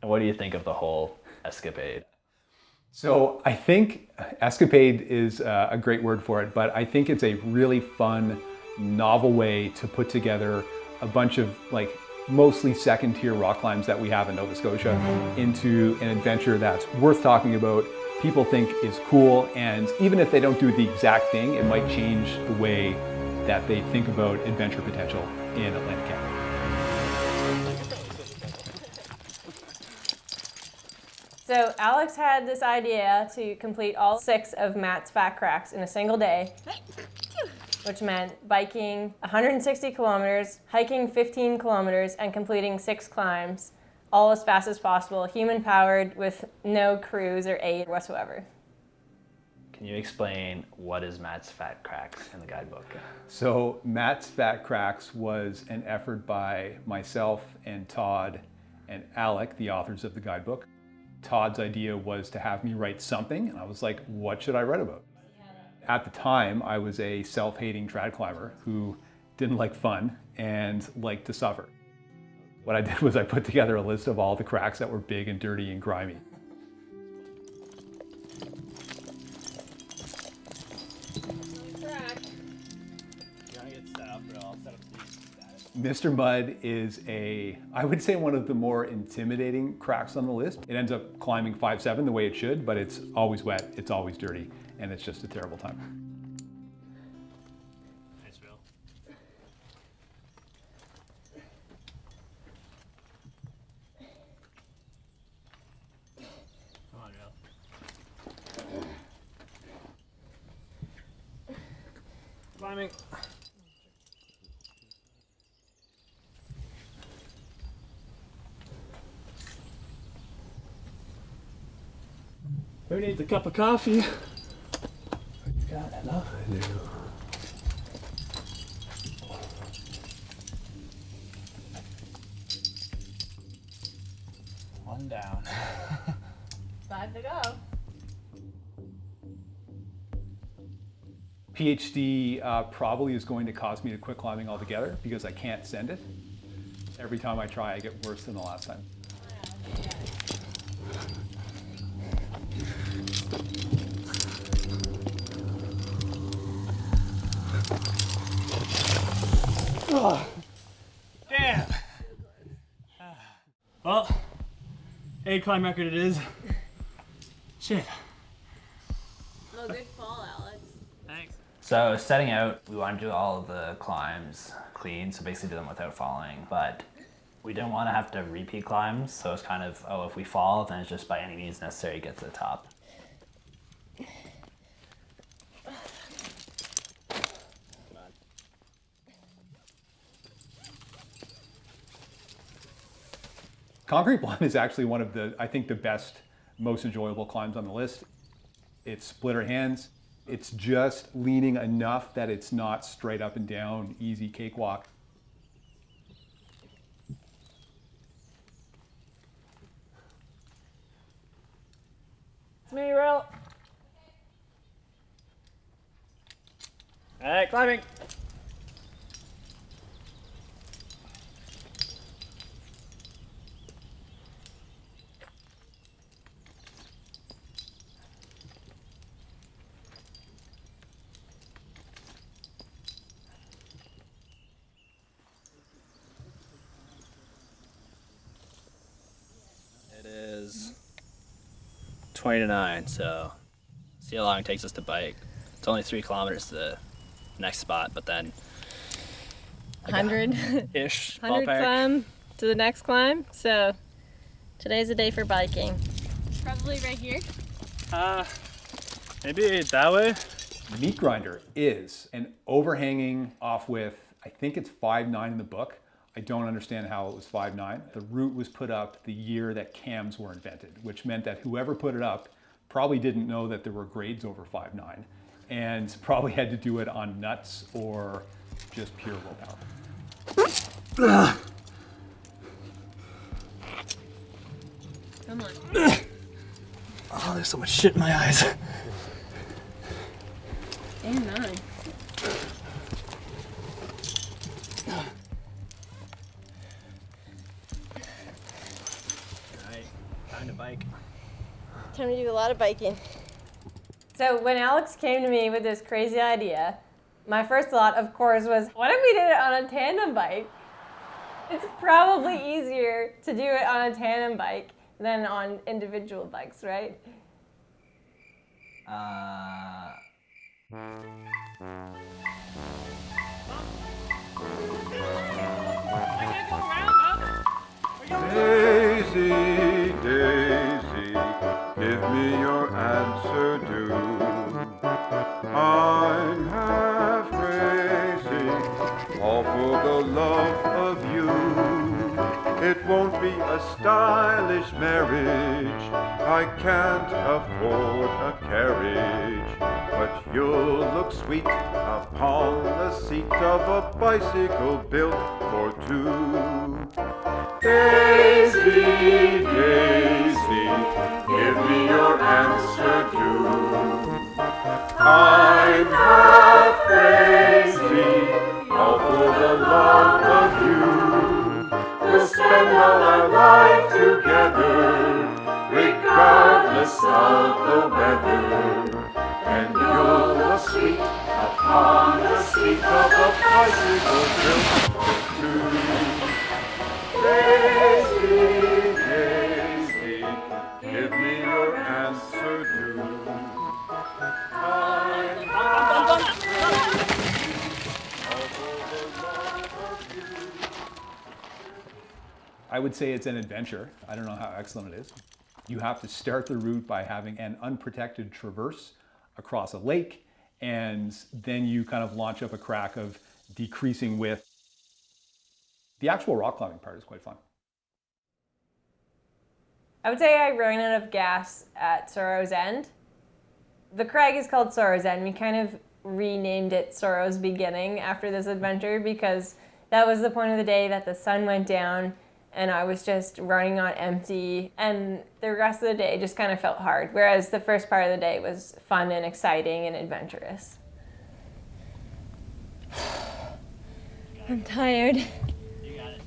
And what do you think of the whole escapade? So I think escapade is a great word for it, but I think it's a really fun, novel way to put together a bunch of like mostly second tier rock climbs that we have in Nova Scotia into an adventure that's worth talking about, people think is cool, and even if they don't do the exact thing, it might change the way that they think about adventure potential in Atlantic Canada. So Alex had this idea to complete all 6 of Matt's fat cracks in a single day, which meant biking 160 kilometers, hiking 15 kilometers, and completing 6 climbs, all as fast as possible, human-powered, with no crews or aid whatsoever. Can you explain what is Matt's Fat Cracks in the guidebook? So Matt's Fat Cracks was an effort by myself and Todd and Alec, the authors of the guidebook. Todd's idea was to have me write something, and I was like, what should I write about? At the time, I was a self-hating trad climber who didn't like fun and liked to suffer. What I did was I put together a list of all the cracks that were big and dirty and grimy. Mr. Mud is I would say one of the more intimidating cracks on the list. It ends up climbing 5.7 the way it should, but it's always wet, it's always dirty, and it's just a terrible time. Nice, Rhyl. Come on, Rhyl. Climbing. Who needs a cup of coffee? God, I love it. One down. 5 to go. PhD probably is going to cause me to quit climbing altogether because I can't send it. Every time I try, I get worse than the last time. Oh, damn. Well, 8 climb record it is. Shit. Well, good fall, Alex. Thanks. So setting out, we want to do all of the climbs clean, so basically do them without falling, but we didn't want to have to repeat climbs, so it's kind of, oh, if we fall, then it's just by any means necessary to get to the top. Concrete Plum is actually one of the, I think, the best, most enjoyable climbs on the list. It's splitter hands. It's just leaning enough that it's not straight up and down, easy cakewalk. It's me, Rhyl. All right, climbing. It is 20 to 9, so see how long it takes us to bike. It's only 3 kilometers to the next spot, but then 100-ish ballpark. climb to the next climb. So today's a day for biking. Probably right here. Maybe that way. Meat Grinder is an overhanging off with, I think it's 5.9 in the book. I don't understand how it was 5.9. The route was put up the year that cams were invented, which meant that whoever put it up probably didn't know that there were grades over 5.9 and probably had to do it on nuts or just pure willpower. Come on. Oh, there's so much shit in my eyes. And 9. Time to bike. Time to do a lot of biking. So when Alex came to me with this crazy idea, my first thought, of course, was, what if we did it on a tandem bike? It's probably easier to do it on a tandem bike than on individual bikes, right? Daisy, Daisy, give me your answer due. I'm half crazy, all for the love of you. It won't be a stylish marriage, I can't afford a carriage, but you'll look sweet upon the seat of a bicycle built for two. Daisy, Daisy, give me your answer due. I'm half crazy, all for the love of you. We'll spend all our life together, regardless of the weather. And you'll look sweet upon the seat of a bicycle built for two. Daisy, Daisy, give me your answer due. I'm half crazy, all for the love of you. I would say it's an adventure. I don't know how excellent it is. You have to start the route by having an unprotected traverse across a lake, and then you kind of launch up a crack of decreasing width. The actual rock climbing part is quite fun. I would say I ran out of gas at Sorrow's End. The crag is called Sorrow's End. We kind of renamed it Sorrow's Beginning after this adventure because that was the point of the day that the sun went down and I was just running on empty, and the rest of the day just kind of felt hard, whereas the first part of the day was fun and exciting and adventurous. I'm tired. You got it.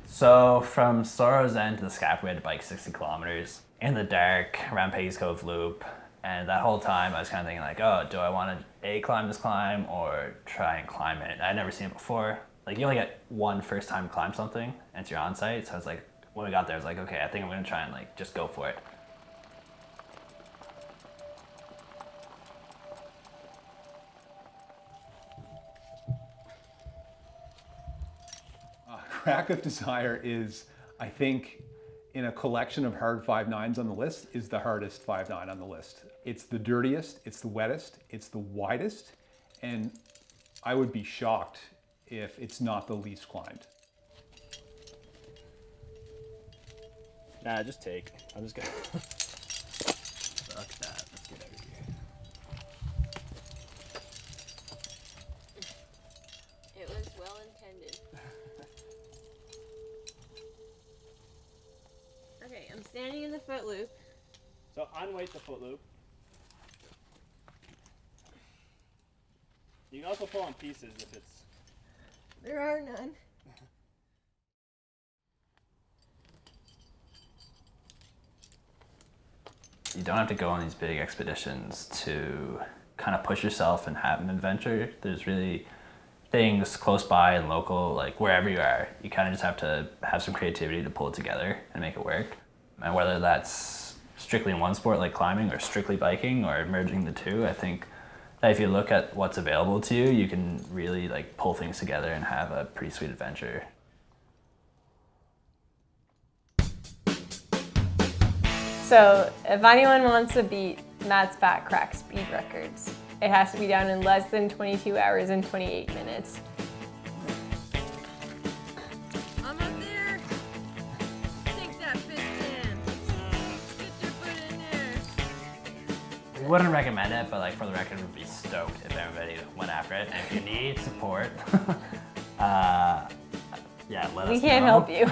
So from Sorrow's End to the Scap, we had to bike 60 kilometers in the dark around Peggy's Cove Loop. And that whole time I was kind of thinking like, oh, do I want to climb this climb or try and climb it? I'd never seen it before. Like you only get one first time to climb something and it's your on site. So I was like, when we got there, I was like, okay, I think I'm going to try and like just go for it. Crack of Desire is, I think, in a collection of hard 5.9s on the list, is the hardest 5.9 on the list. It's the dirtiest, it's the wettest, it's the widest, and I would be shocked if it's not the least climbed. Nah, just take. I'm just gonna. Fuck that. Let's get out of here. It was well intended. Okay, I'm standing in the foot loop. So unweight the foot loop. You can also pull on pieces if it's. There are none. You don't have to go on these big expeditions to kind of push yourself and have an adventure. There's really things close by and local, like wherever you are. You kind of just have to have some creativity to pull it together and make it work. And whether that's strictly in one sport like climbing or strictly biking or merging the two. I think that if you look at what's available to you, you can really like pull things together and have a pretty sweet adventure. So if anyone wants to beat Matt's back crack speed records, it has to be done in less than 22 hours and 28 minutes. I'm up there. Take that fist in. Get your foot in there. We wouldn't recommend it, but like for the record, we'd be stoked if everybody went after it. And if you need support, yeah, let us know. We can't help you.